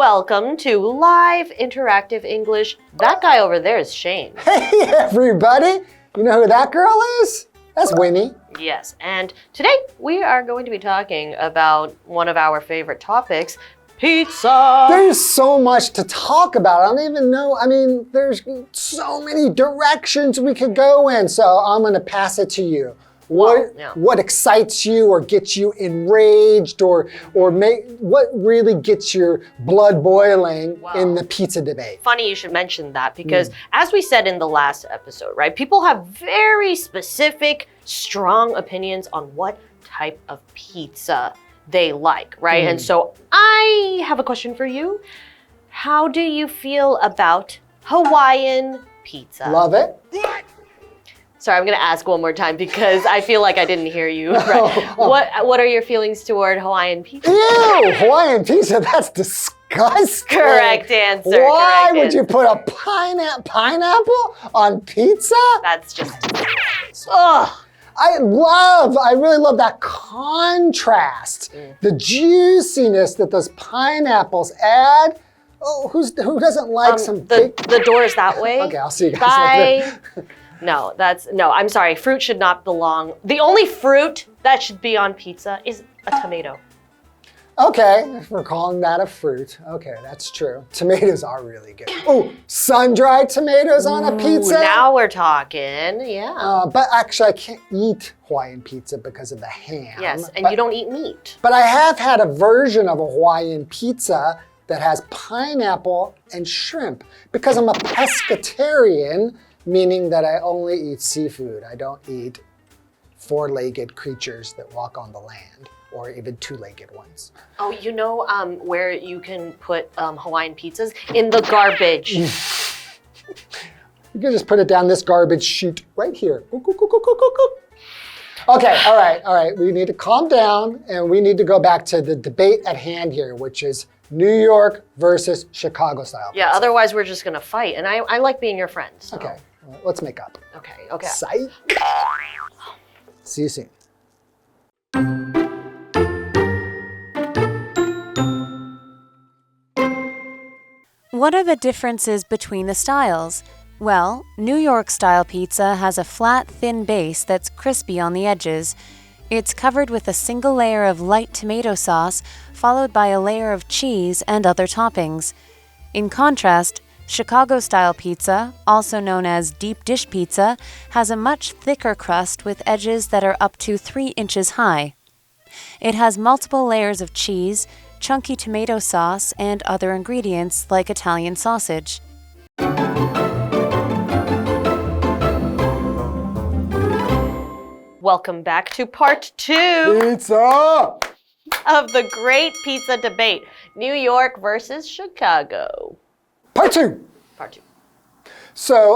Welcome to Live Interactive English. That guy over there is Shane. Hey, everybody. You know who that girl is? That's Winnie. Yes, and today we are going to be talking about one of our favorite topics, pizza. There's so much to talk about. I don't even know. I mean, there's so many directions we could go in. So I'm going to pass it to you. What excites you or gets you enraged or what really gets your blood boiling in the pizza debate? Funny you should mention that because as we said in the last episode, right, people have very specific, strong opinions on what type of pizza they like, right? And so I have a question for you. How do you feel about Hawaiian pizza? Love it. Sorry, I'm going to ask one more time because I feel like I didn't hear you. Right. What are your feelings toward Hawaiian pizza? Ew, Hawaiian pizza, that's disgusting. Correct answer. Why would you put a pineapple on pizza? That's just, ugh. I really love that contrast. The juiciness that those pineapples add. Oh, who doesn't like the door's that way. Okay, I'll see you guys Bye. later. No, I'm sorry. Fruit should not belong. The only fruit that should be on pizza is a tomato. Okay, if we're calling that a fruit. Okay, that's true. Tomatoes are really good. Oh, sun-dried tomatoes on a pizza? Now we're talking, yeah. But actually, I can't eat Hawaiian pizza because of the ham. Yes, and you don't eat meat. But I have had a version of a Hawaiian pizza that has pineapple and shrimp because I'm a pescatarian, meaning that I only eat seafood. I don't eat four-legged creatures that walk on the land, or even two-legged ones. Oh, you know where you can put Hawaiian pizzas? In the garbage. You can just put it down this garbage chute right here. Okay, all right. We need to calm down, and we need to go back to the debate at hand here, which is New York versus Chicago style pizza. Yeah, otherwise we're just gonna fight, and I like being your friend. So. Okay, let's make up. Okay. Psych. See you soon. What are the differences between the styles? Well, New York style pizza has a flat, thin base that's crispy on the edges. It's covered with a single layer of light tomato sauce, followed by a layer of cheese and other toppings. In contrast, Chicago-style pizza, also known as deep dish pizza, has a much thicker crust with edges that are up to 3 inches high. It has multiple layers of cheese, chunky tomato sauce, and other ingredients like Italian sausage. Welcome back to part 2 Pizza! of the great pizza debate, New York versus Chicago. Part 2. Part 2. So,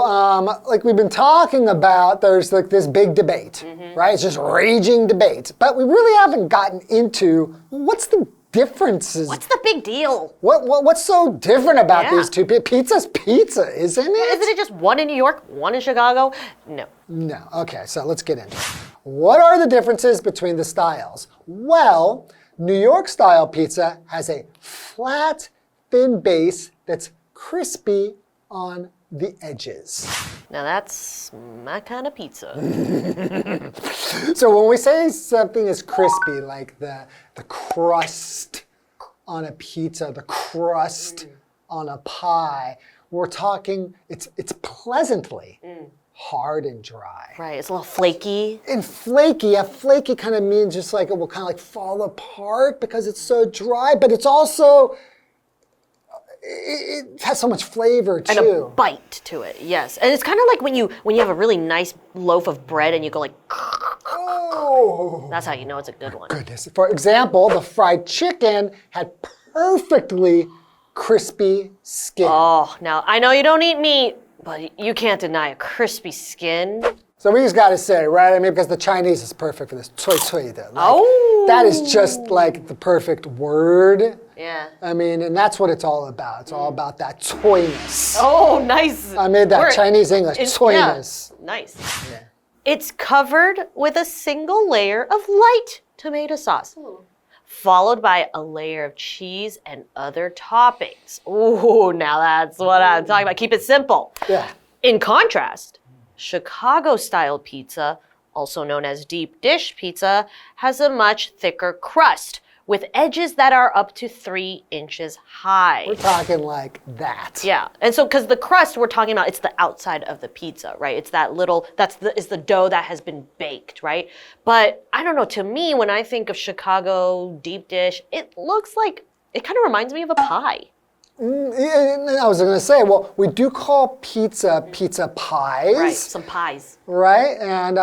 like we've been talking about, there's like this big debate, right? It's just raging debate. But we really haven't gotten into what's the differences. What's the big deal? What's so different about these two? Pizza's pizza, isn't it? Isn't it just one in New York, one in Chicago? No. No. Okay, so let's get into it. What are the differences between the styles? Well, New York style pizza has a flat, thin base that's crispy on the edges. Now that's my kind of pizza. So when we say something is crispy, like the crust on a pizza, the crust on a pie, we're talking, it's pleasantly hard and dry. Right, it's a little flaky. And flaky kind of means just like it will kind of like fall apart because it's so dry, but it's also, it has so much flavor too. And a bite to it, yes. And it's kind of like when you have a really nice loaf of bread and you go like, oh. That's how you know it's a good one. Goodness. For example, the fried chicken had perfectly crispy skin. Oh, now I know you don't eat meat, but you can't deny a crispy skin. So we just got to say, right? I mean, because the Chinese is perfect for this. Cui cui de. Like, that is just like the perfect word. Yeah. I mean, and that's what it's all about. It's all about that toyness. Oh, nice. I made that Chinese English. Toyness. Yeah, nice. Yeah. It's covered with a single layer of light tomato sauce, followed by a layer of cheese and other toppings. Ooh, now that's what I'm talking about. Keep it simple. Yeah. In contrast, Chicago-style pizza, also known as deep dish pizza, has a much thicker crust with edges that are up to 3 inches high. We're talking like that. Yeah, and so because the crust we're talking about, it's the outside of the pizza, right? It's that little, is the dough that has been baked, right? But I don't know, to me, when I think of Chicago deep dish, it looks like, it kind of reminds me of a pie. I was going to say, well, we do call pizza pies. Right, some pies. Right, and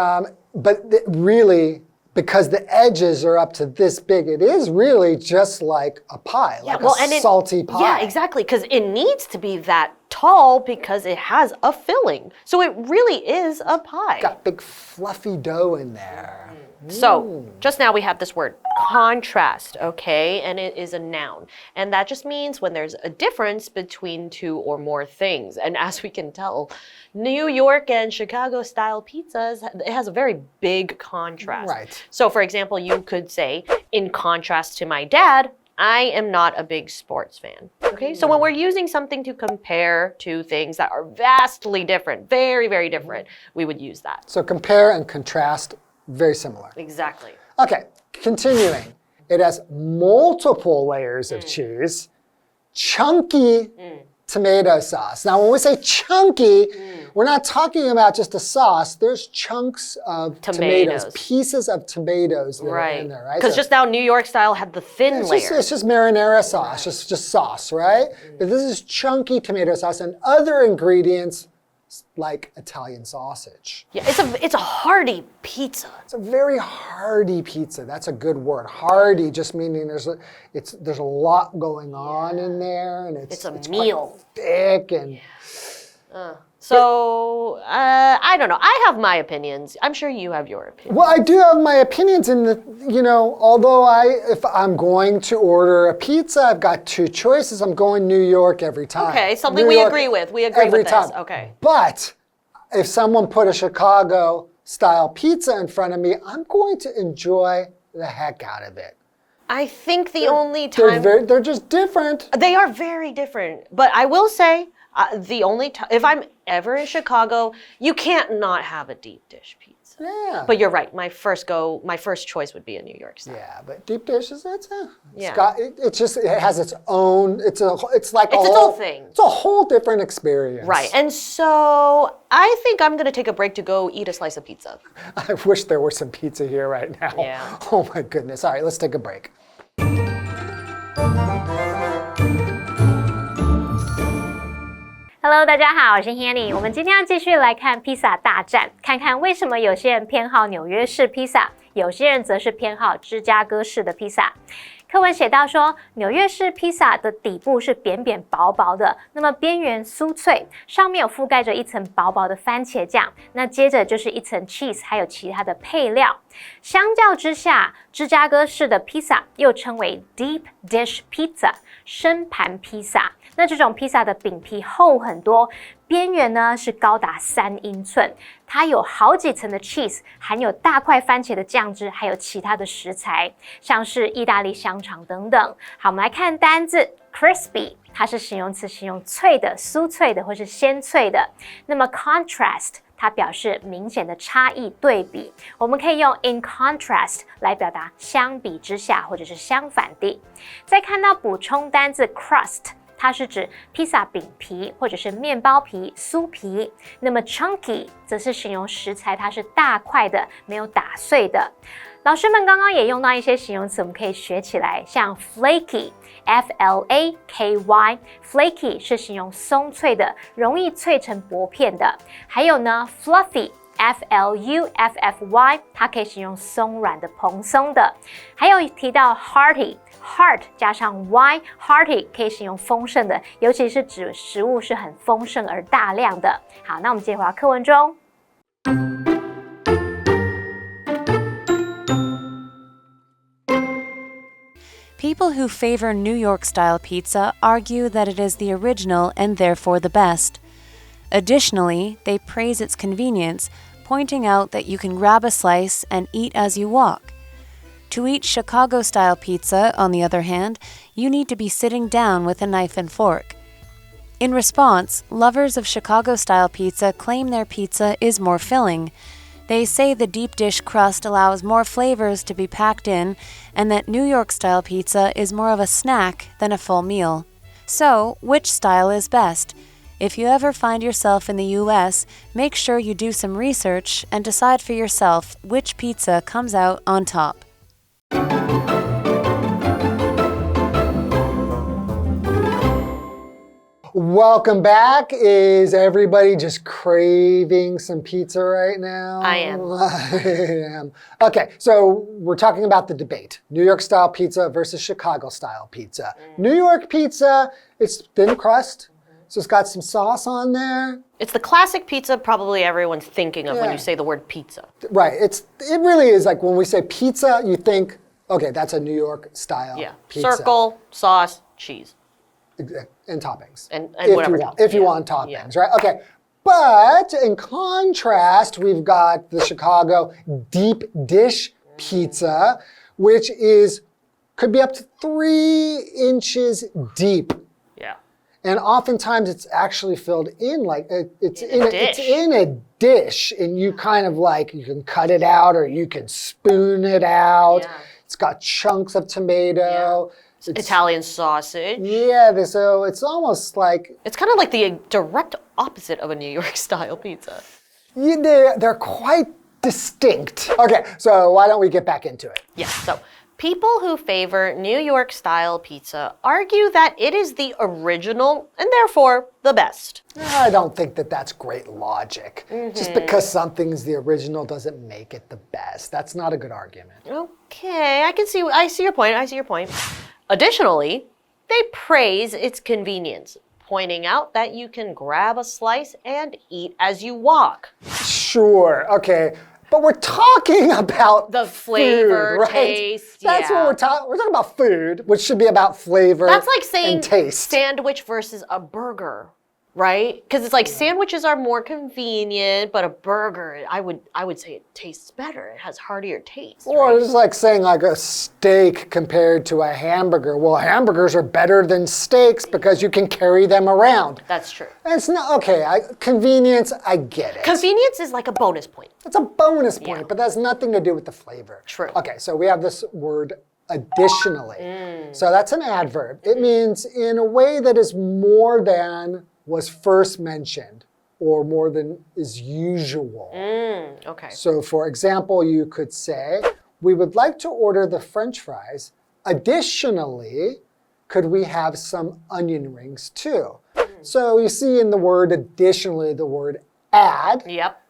but really, because the edges are up to this big, it is really just like a pie, like a salty pie. Yeah, exactly, because it needs to be that tall because it has a filling. So it really is a pie. Got big fluffy dough in there. So, just now we have this word, contrast, okay? And it is a noun. And that just means when there's a difference between two or more things. And as we can tell, New York and Chicago style pizzas, it has a very big contrast. Right. So, for example, you could say, in contrast to my dad, I am not a big sports fan. Okay, so when we're using something to compare two things that are vastly different, very, very different, we would use that. So compare and contrast, very similar. Exactly. Okay, continuing. It has multiple layers of cheese, chunky tomato sauce. Now, when we say chunky, we're not talking about just a sauce. There's chunks of tomatoes, pieces of tomatoes that are in there, right? Because just now New York style had the thin layer. It's just marinara sauce, just sauce, right? But this is chunky tomato sauce and other ingredients like Italian sausage. Yeah, it's a hearty pizza. It's a very hearty pizza. That's a good word. Hearty just meaning there's a lot going on in there, and it's a meal. Quite thick and. So, I don't know. I have my opinions. I'm sure you have your opinions. Well, I do have my opinions in the, although if I'm going to order a pizza, I've got two choices. I'm going New York every time. Okay, something we agree with. We agree with this. Okay. But if someone put a Chicago-style pizza in front of me, I'm going to enjoy the heck out of it. I think the only time... They're just different. They are very different. But I will say... the only time, if I'm ever in Chicago, you can't not have a deep dish pizza. Yeah. But you're right. My first choice would be a New York style. Yeah, but deep dish is it has its own. It's like its own thing. It's a whole different experience. Right. And so I think I'm gonna take a break to go eat a slice of pizza. I wish there were some pizza here right now. Yeah. Oh my goodness. All right, let's take a break. Hello， 大家好，我是 Hanny。我们今天要继续来看披萨大战，看看为什么有些人偏好纽约式披萨，有些人则是偏好芝加哥式的披萨。课文写到说，纽约式披萨的底部是扁扁薄薄的，那么边缘酥脆，上面有覆盖着一层薄薄的番茄酱，那接着就是一层 cheese， 还有其他的配料。相较之下，芝加哥式的披萨又称为 deep dish pizza， 深盘披萨。那这种披萨的饼皮厚很多，边缘呢是高达3英寸，它有好几层的 cheese， 含有大块番茄的酱汁，还有其他的食材，像是意大利香肠等等。好，我们来看单字 crispy， 它是形容词，形容脆的、酥脆的或是鲜脆的。那么 contrast， 它表示明显的差异对比，我们可以用 in contrast 来表达相比之下或者是相反地。再看到补充单字 crust， 它是指披萨饼皮或者是面包皮、酥皮。那么 chunky 则是形容食材它是大块的，没有打碎的。老师们刚刚也用到一些形容词，我们可以学起来，像 flaky F-L-A-K-Y flaky 是形容松脆的，容易脆成薄片的。还有呢 fluffy F-L-U-F-F-Y 它可以形容松软的、蓬松的。还有提到 hearty heart 加上 y hearty 可以形容丰盛的，尤其是指食物是很丰盛而大量的。好，那我们接回到课文中。People who favor New York-style pizza argue that it is the original and therefore the best. Additionally, they praise its convenience, pointing out that you can grab a slice and eat as you walk. To eat Chicago-style pizza, on the other hand, you need to be sitting down with a knife and fork. In response, lovers of Chicago-style pizza claim their pizza is more filling. They say the deep dish crust allows more flavors to be packed in, and that New York-style pizza is more of a snack than a full meal. So, which style is best? If you ever find yourself in the U.S., make sure you do some research and decide for yourself which pizza comes out on top. Welcome back. Is everybody just craving some pizza right now? I am. I am. Okay, so we're talking about the debate. New York-style pizza versus Chicago-style pizza. New York pizza, it's thin crust, so it's got some sauce on there. It's the classic pizza probably everyone's thinking of when you say the word pizza. Right. It really is like when we say pizza, you think, okay, that's a New York-style pizza. Circle, sauce, cheese. And toppings. And whatever. If you want toppings, right? Okay. But in contrast, we've got the Chicago deep dish pizza, which could be up to 3 inches deep. Yeah. And oftentimes it's actually filled in like it's in a dish, and you kind of like you can cut it out or you can spoon it out. Yeah. It's got chunks of tomato. Yeah. Italian sausage. Yeah, so it's almost like... It's kind of like the direct opposite of a New York-style pizza. Yeah, they're quite distinct. Okay, so why don't we get back into it? Yeah, so people who favor New York-style pizza argue that it is the original and therefore the best. I don't think that that's great logic. Just because something's the original doesn't make it the best. That's not a good argument. Okay, I see your point. Additionally, they praise its convenience, pointing out that you can grab a slice and eat as you walk. Sure, okay. But we're talking about the flavor, food, right? taste. That's what we're talking. We're talking about food, which should be about flavor. That's like saying and taste. Sandwich versus a burger, right? Because it's like sandwiches are more convenient, but a burger, I would say it tastes better. It has heartier taste. Or right? it's like saying like a steak compared to a hamburger. Well, hamburgers are better than steaks because you can carry them around. That's true. And it's not okay. Convenience, I get it. Convenience is like a bonus point. It's a bonus point, but that's nothing to do with the flavor. True. Okay, so we have this word additionally. So that's an adverb. It means in a way that is more than was first mentioned or more than is usual. Okay. So for example, you could say, we would like to order the French fries. Additionally, could we have some onion rings too? So you see in the word additionally, the word add. Yep.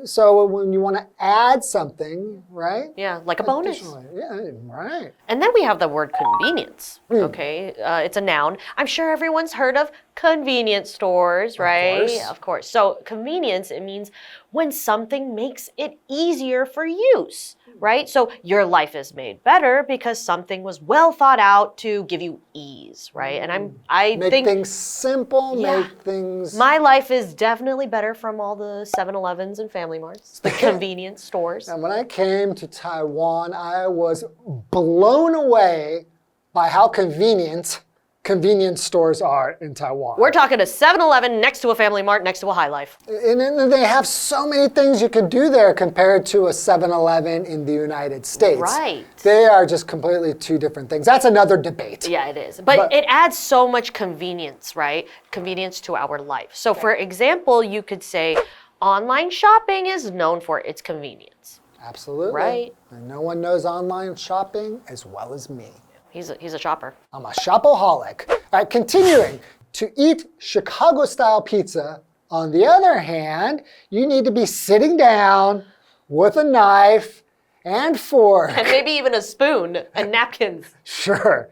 So when you want to add something, right? Yeah, like a bonus. Yeah, right. And then we have the word convenience, okay? It's a noun. I'm sure everyone's heard of convenience stores, right? Of course. So convenience, it means when something makes it easier for use, right? So your life is made better because something was well thought out to give you ease, right? And I make think things simple, make things... My life is definitely better from all the 7-Elevens and Family Marts, the convenience stores. And when I came to Taiwan, I was blown away by how convenient convenience stores are in Taiwan. We're talking a 7-Eleven next to a Family Mart next to a High Life. And they have so many things you can do there compared to a 7-Eleven in the United States. Right. They are just completely two different things. That's another debate. Yeah, it is. But it adds so much convenience, right? Convenience to our life. So for example, you could say online shopping is known for its convenience. Absolutely. Right. And no one knows online shopping as well as me. He's a shopper. I'm a shopaholic. All right, continuing. To eat Chicago-style pizza, on the other hand, you need to be sitting down with a knife and fork. And maybe even a spoon and napkins. Sure.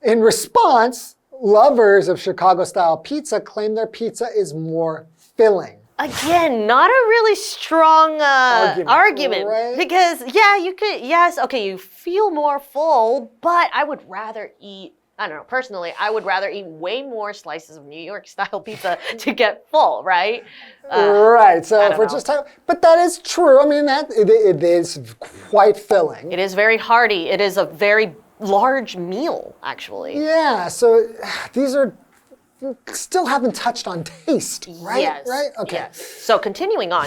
In response, lovers of Chicago-style pizza claim their pizza is more filling. Again, not a really strong argument. Right? Because, yeah, you could, yes, okay, you feel more full, but I would rather eat I don't know, personally, I would rather eat way more slices of New York style pizza to get full, right? Right, so if we're just talking, but that is true. I mean, it is quite filling. It is very hearty. It is a very large meal, actually. Yeah, so these are still haven't touched on taste, right? Yes. Right? Okay. Yes. So continuing on,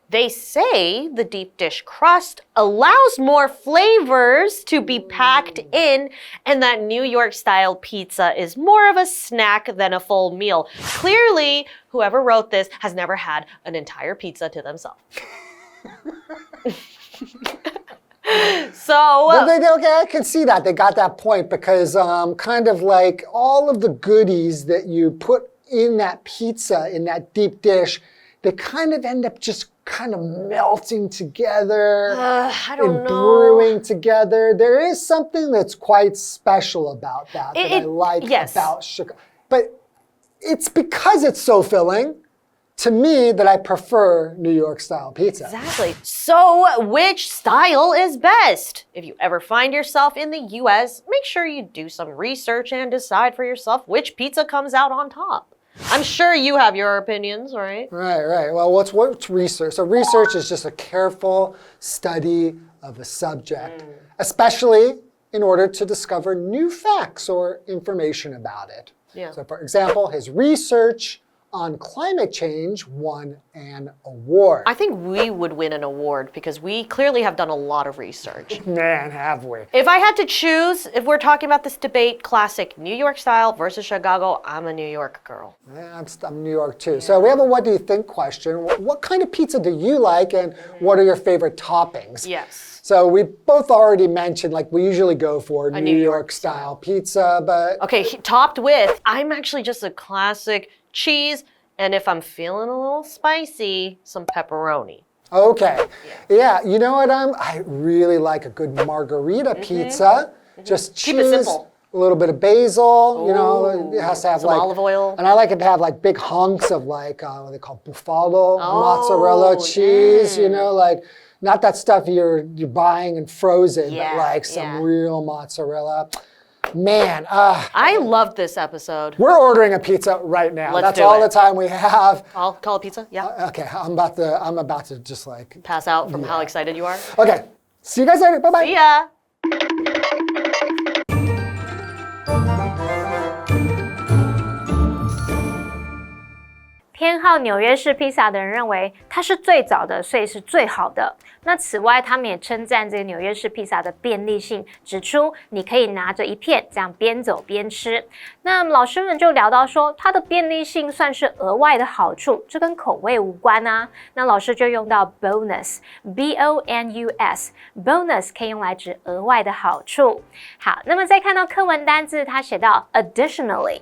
they say the deep dish crust allows more flavors to be packed in, and that New York style pizza is more of a snack than a full meal. Clearly, whoever wrote this has never had an entire pizza to themselves. So okay, I can see that they got that point because kind of like all of the goodies that you put in that pizza in that deep dish, they kind of end up just kind of melting together I don't and know. brewing together. There is something that's quite special about that I like about sugar, but it's because it's so filling. To me, that I prefer New York style pizza. Exactly. So, which style is best? If you ever find yourself in the US, make sure you do some research and decide for yourself which pizza comes out on top. I'm sure you have your opinions, right? Right. Well, what's research? So research is just a careful study of a subject, especially in order to discover new facts or information about it. Yeah. So for example, his research on climate change won an award. I think we would win an award because we clearly have done a lot of research. Man, have we. If I had to choose, if we're talking about this debate, classic New York style versus Chicago, I'm a New York girl. Yeah, I'm New York too. So we have a what do you think question. What kind of pizza do you like and what are your favorite toppings? Yes. So we both already mentioned, like we usually go for a New York style pizza, but... Okay, topped with, I'm actually just a classic cheese, and if I'm feeling a little spicy, some pepperoni. Okay. Yeah, you know what? I really like a good margarita pizza. Just cheese. Keep it simple. A little bit of basil, you know, it has to have some olive oil. And I like it to have like big hunks of like, what they call buffalo mozzarella cheese, you know, like not that stuff you're buying and frozen, but like some real mozzarella. Man, I loved this episode. We're ordering a pizza right now. Let's That's do all it. the time we have. I'll call it pizza, yeah. Okay, I'm about to just like Pass out from how excited you are. Okay, see you guys later. Bye-bye. See ya.偏好纽约式披萨的人认为它是最早的，所以是最好的。那此外，他们也称赞这个纽约式披萨的便利性，指出你可以拿着一片这样边走边吃。那老师们就聊到说，它的便利性算是额外的好处，这跟口味无关啊。那老师就用到 bonus，bonus 可以用来指额外的好处。好，那么再看到课文单字，它写到 additionally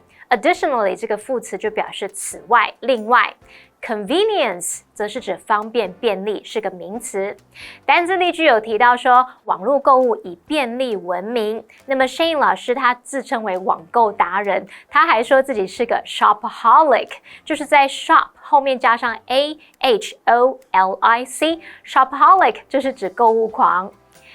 这个副词就表示此外、另外。Convenience 则是指方便、便利，是个名词。单字例句有提到说，网络购物以便利闻名。那么 Shane 老师他自称为网购达人，他还说自己是个 shopaholic， 就是在 shop 后面加上 aholic，shopaholic 就是指购物狂。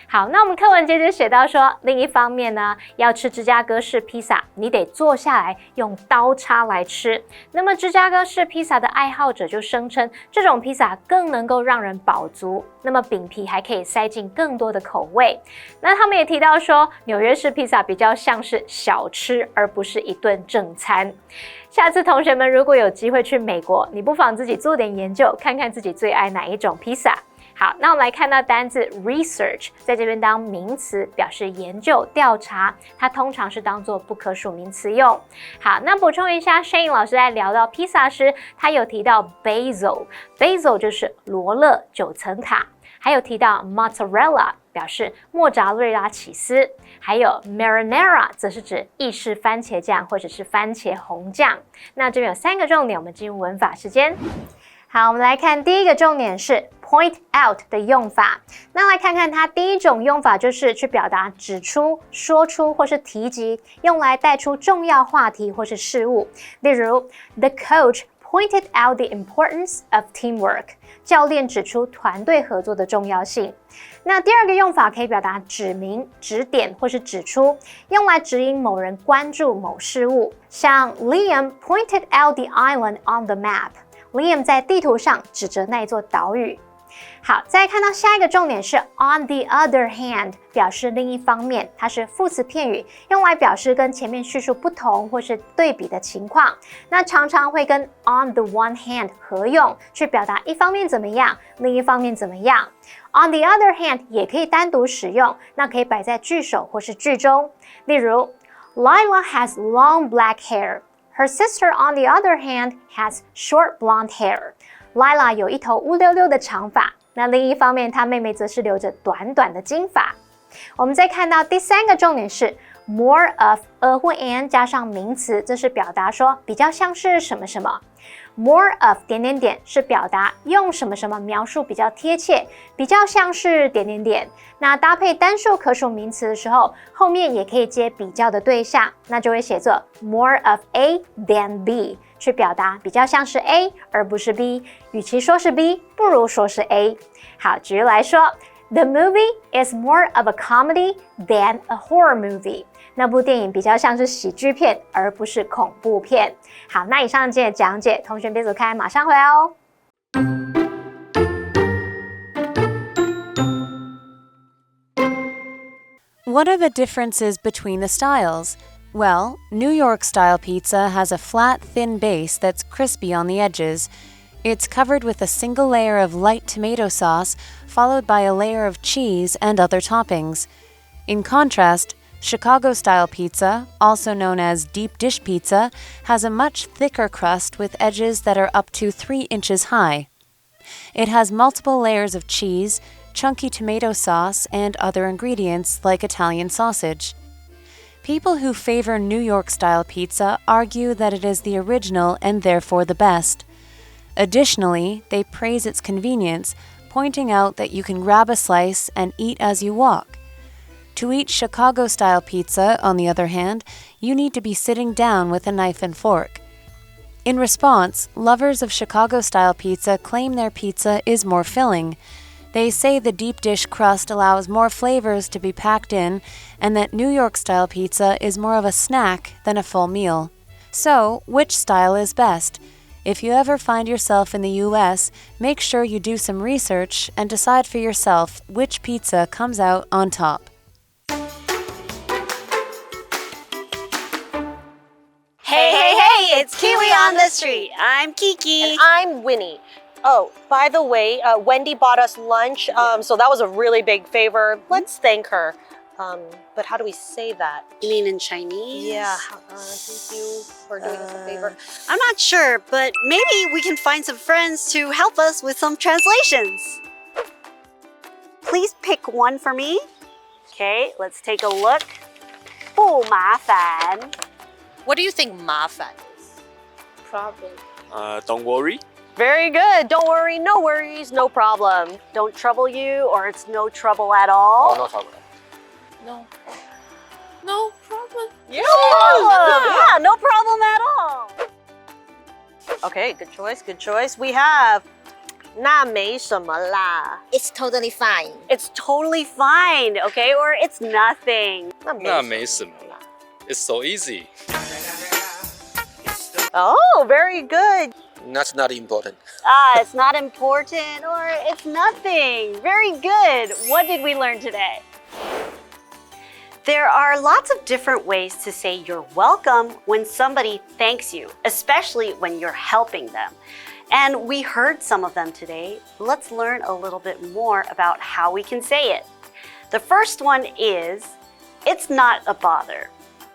好，那我们课文接着写到说，另一方面呢，要吃芝加哥式披萨，你得坐下来用刀叉来吃。那么芝加哥式披萨的爱好者就声称，这种披萨更能够让人饱足，那么饼皮还可以塞进更多的口味。那他们也提到说，纽约式披萨比较像是小吃，而不是一顿正餐。下次同学们如果有机会去美国，你不妨自己做点研究，看看自己最爱哪一种披萨。好，那我们来看到单字 research 在这边当名词，表示研究、调查，它通常是当作不可数名词用。好，那补充一下 ，Shane 老师在聊到披萨时，他有提到 basil 就是罗勒9层塔，还有提到 mozzarella 表示莫扎瑞拉起司，还有 marinara 则是指意式番茄酱或者是番茄红酱。那这边有3个重点，我们进入文法时间。好，我们来看第一个重点是 point out 的用法。那来看看它第一种用法就是去表达指出、说出或是提及，用来带出重要话题或是事物。例如 ，The coach pointed out the importance of teamwork. 教练指出团队合作的重要性。那第二个用法可以表达指明、指点或是指出，用来指引某人关注某事物。像 Liam pointed out the island on the map. Liam 在地图上指着那一座岛屿。好，再看到下一个重点是 on the other hand， 表示另一方面，它是副词片语，用来表示跟前面叙述不同或是对比的情况。那常常会跟 on the one hand 合用，去表达一方面怎么样，另一方面怎么样。On the other hand 也可以单独使用，那可以摆在句首或是句中。例如 Lila has long black hair. Her sister, on the other hand, has short blonde hair. Lila 有一头乌溜溜的长发，那另一方面，她妹妹则是留着短短的金发。我们再看到第三个重点是 more of a 或 an 加上名词，这是表达说比较像是什么什么。More of 点点点是表达用什么什么描述比较贴切，比较像是点点点。那搭配单数可数名词的时候，后面也可以接比较的对象，那就会写作 more of A than B， 去表达比较像是 A 而不是 B， 与其说是 B， 不如说是 A。好，举例来说 ，The movie is more of a comedy than a horror movie。那部电影比较像是喜剧片，而不是恐怖片。好，那以上今天的讲解，同学别走开，马上回来哦。What are the differences between the styles? Well, New York style pizza has a flat, thin base that's crispy on the edges. It's covered with a single layer of light tomato sauce, followed by a layer of cheese and other toppings. In contrast, Chicago-style pizza, also known as deep dish pizza, has a much thicker crust with edges that are up to 3 inches high. It has multiple layers of cheese, chunky tomato sauce, and other ingredients like Italian sausage. People who favor New York-style pizza argue that it is the original and therefore the best. Additionally, they praise its convenience, pointing out that you can grab a slice and eat as you walk. To eat Chicago-style pizza, on the other hand, you need to be sitting down with a knife and fork. In response, lovers of Chicago-style pizza claim their pizza is more filling. They say the deep dish crust allows more flavors to be packed in, and that New York-style pizza is more of a snack than a full meal. So, which style is best? If you ever find yourself in the US, make sure you do some research and decide for yourself which pizza comes out on top. Hey, it's Kiwi on the street. I'm Kiki. And I'm Winnie. Oh, by the way, Wendy bought us lunch, so that was a really big favor. Let's thank her. But how do we say that? You mean in Chinese? Yeah, thank you for doing us a favor. I'm not sure, but maybe we can find some friends to help us with some translations. Please pick one for me. Okay, let's take a look. 不麻烦. What do you think 麻烦 is? Problem. Don't worry. Very good. Don't worry, no worries, no problem. Don't trouble you, or it's no trouble at all. Oh, no trouble. No problem. Yeah. Yeah, no problem at all. Okay, good choice, good choice. We have 那没什么啦. It's totally fine. It's totally fine, okay? Or it's nothing. 那没什么啦. It's so easy. Oh, very good. That's not important. It's not important, or it's nothing. Very good. What did we learn today? There are lots of different ways to say you're welcome when somebody thanks you, especially when you're helping them. And we heard some of them today. Let's learn a little bit more about how we can say it. The first one is, it's not a bother.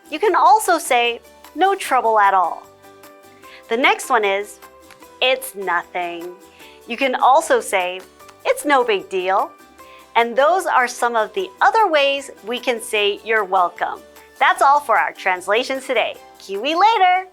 You can also say, no trouble at all. The next one is, it's nothing. You can also say, it's no big deal. And those are some of the other ways we can say you're welcome. That's all for our translations today. Kiwi later!